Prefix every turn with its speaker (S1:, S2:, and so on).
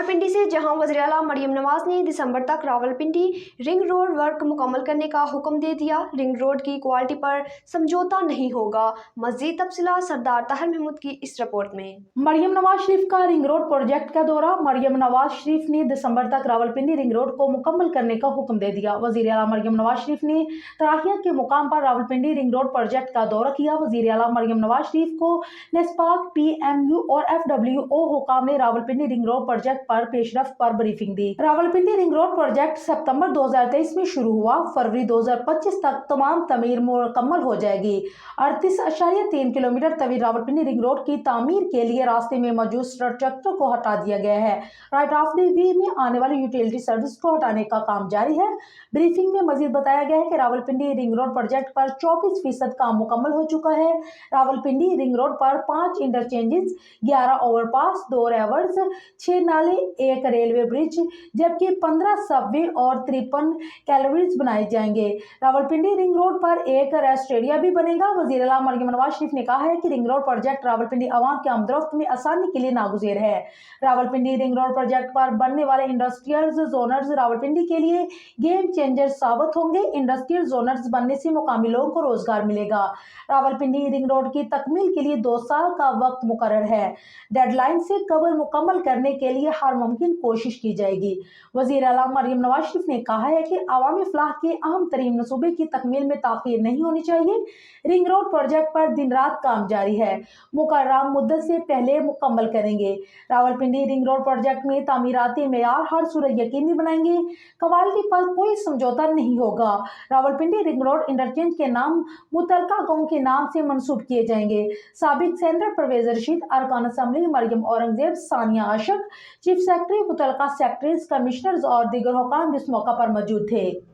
S1: रावलपिंडी से जहां वज़ीर-ए-आला मरियम नवाज ने दिसंबर तक रावलपिंडी रिंग रोड वर्क मुकम्मल करने का हुक्म दे दिया। रिंग रोड की क्वालिटी पर समझौता नहीं होगा। मज़ीद तफसीलात सरदार ताहिर महमूद की इस रिपोर्ट में।
S2: मरियम नवाज शरीफ का रिंग रोड प्रोजेक्ट का दौरा। मरियम नवाज शरीफ ने दिसंबर तक रावलपिंडी रिंग रोड को मुकम्मल करने का हुक्म दे दिया। वज़ीर-ए-आला मरियम नवाज शरीफ ने तराहिया के मुकाम पर रावलपिंडी रिंग रोड प्रोजेक्ट का दौरा किया। वज़ीर-ए-आला मरियम नवाज शरीफ को नेस्पाक, PMU और FWO हुकाम ने रावलपिंडी रिंग रोड प्रोजेक्ट पर पेशरफ्त पर ब्रीफिंग दी। रावलपिंडी रिंग रोड प्रोजेक्ट सितंबर 2023 में शुरू हुआ। फरवरी 2025 तक तमाम तमीर मुकम्मल हो जाएगी। 38.3 किलोमीटर तवील रावलपिंडी रिंग रोड की तामीर के लिए रास्ते में मौजूद स्ट्रक्चर को हटा दिया गया है। राइट ऑफ द वे में आने वाली यूटिलिटी सर्विस को हटाने का काम जारी है। ब्रीफिंग में मजीद बताया गया है कि रावलपिंडी रिंग रोड प्रोजेक्ट पर 24% काम मुकम्मल हो चुका है। रावलपिंडी रिंग रोड पर 5 इंटरचेंजेस, 11 ओवरपास, 2 रेवर्स, 6 नाले, 1 रेलवे ब्रिज जबकि 15 सबवे और 53 कैलोरीज बनाए जाएंगे। रावलपिंडी रिंग रोड पर एक रेस्ट एरिया भी बनेगा। वज़ीर-ए-आला मरियम नवाज शरीफ ने कहा है कि रिंग रोड प्रोजेक्ट रावलपिंडी आवाम के आमदरफ्त में आसानी के लिए नागुज़ेर है। रावलपिंडी रिंग रोड प्रोजेक्ट पर बनने वाले इंडस्ट्रियल जोनर्स रावलपिंडी के लिए गेम चेंजर साबित होंगे। इंडस्ट्रियल जोनर्स बनने से मुकामी लोगों को रोजगार मिलेगा। रावलपिंडी रिंग रोड की तकमील के लिए 2 साल का वक्त मुकर्रर है। डेडलाइन से कबल मुकम्मल करने के लिए हर मुमकिन कोशिश की जाएगी। वज़ीर-ए-आला मरियम नवाज शरीफ ने कहा है कि अवामी फलाह के अहम तरीन मनसूबे की तकमील में ताख़ीर नहीं होनी चाहिए। रिंग रोड प्रोजेक्ट पर दिन रात काम जारी है। मुकर्ररा मुद्दत से पहले मुकम्मल करेंगे। रावलपिंडी रिंग रोड प्रोजेक्ट में तामीराती मेयार हर सूरत यकीनी बनाएंगे। क्वालिटी पर कोई समझौता नहीं होगा। रावलपिंडी रिंग रोड इंटरचेंज के नाम मुतलका गाँव के नाम से मंसूब किए जाएंगे। साबिक सेनेटर परवेज रशीद, अरकान assembly Maryam Aurangzeb, Sania Ashiq, chief secretary, मुतलका सेक्रेटरीज, कमिश्नर्स और दीगर हुकाम इस मौका पर मौजूद थे।